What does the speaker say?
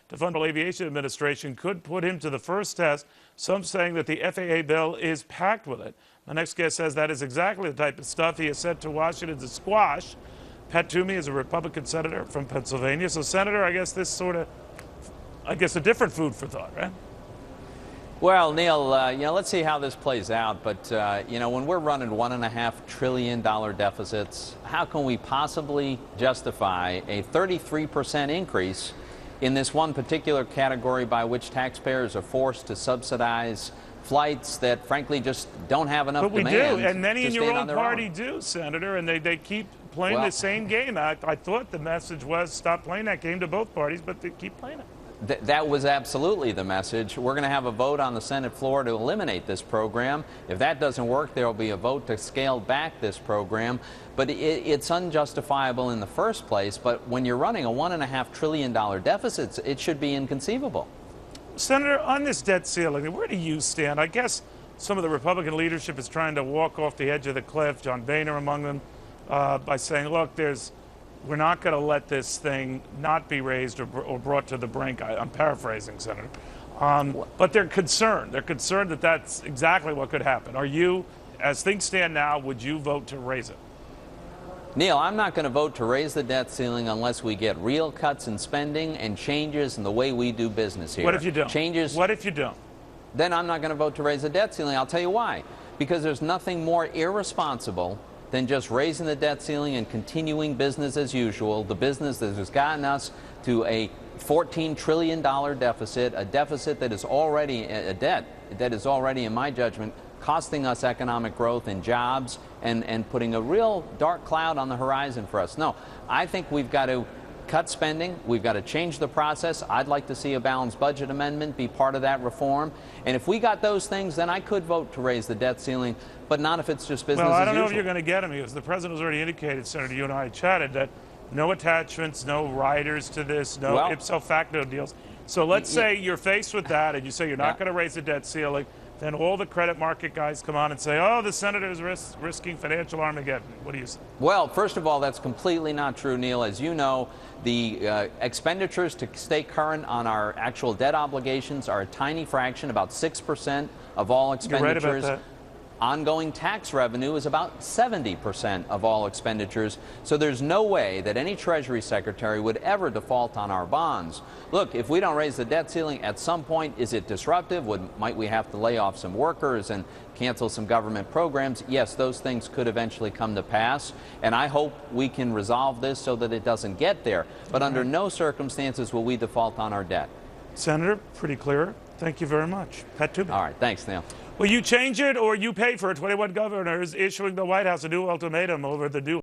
to fund the Aviation Administration could put him to the first test. Some saying that the FAA bill is packed with it. My next guest says that is exactly the type of stuff he is sent to Washington to squash. Pat Toomey is a Republican senator from Pennsylvania. So, Senator, I guess this sort of, a different food for thought, right? Well, Neil, let's see how this plays out. But, when we're running $1.5 trillion deficits, how can we possibly justify a 33% increase in this one particular category by which taxpayers are forced to subsidize flights that, frankly, just don't have enough demand? But we do, and many in your own party do, Senator, and they keep playing the same game. I thought the message was stop playing that game to both parties, but they keep playing it. That was absolutely the message. We're going to have a vote on the Senate floor to eliminate this program. If that doesn't work, there will be a vote to scale back this program. But it's unjustifiable in the first place. But when you're running a $1.5 trillion deficit, it should be inconceivable. Senator, on this debt ceiling, where do you stand? I guess some of the Republican leadership is trying to walk off the edge of the cliff, John Boehner among them, by saying, look, we're not going to let this thing not be raised or brought to the brink. I'm paraphrasing, Senator. But they're concerned. They're concerned that that's exactly what could happen. Are you, as things stand now, would you vote to raise it? Neil, I'm not going to vote to raise the debt ceiling unless we get real cuts in spending and changes in the way we do business here. What if you don't? What if you don't? Then I'm not going to vote to raise the debt ceiling. I'll tell you why. Because there's nothing more irresponsible than just raising the debt ceiling and continuing business as usual, the business that has gotten us to a $14 trillion deficit, a deficit that is already a debt that is already, in my judgment, costing us economic growth and jobs and putting a real dark cloud on the horizon for us. No, I think we've got to cut spending. We've got to change the process. I'd like to see a balanced budget amendment be part of that reform. And if we got those things, then I could vote to raise the debt ceiling, but not if it's just business as usual. Well, I don't know if you're going to get them, because the president has already indicated, Senator, you and I chatted, that no attachments, no riders to this, no ipso facto deals. So let's say you're faced with that and you say you're not going to raise the debt ceiling. Then all the credit market guys come on and say, oh, the senator is risking financial Armageddon. What do you say? Well, first of all, that's completely not true, Neil. As you know, the expenditures to stay current on our actual debt obligations are a tiny fraction, about 6% of all expenditures. You're right about that. Ongoing tax revenue is about 70% of all expenditures, so there's no way that any Treasury Secretary would ever default on our bonds. Look, if we don't raise the debt ceiling, at some point, is it disruptive? Might we have to lay off some workers and cancel some government programs? Yes, those things could eventually come to pass, and I hope we can resolve this so that it doesn't get there. But under no circumstances will we default on our debt. Senator, pretty clear. Thank you very much. Pat Toomey. All right, thanks, Neil. Will you change it or you pay for it? 21 governors issuing the White House a new ultimatum over the new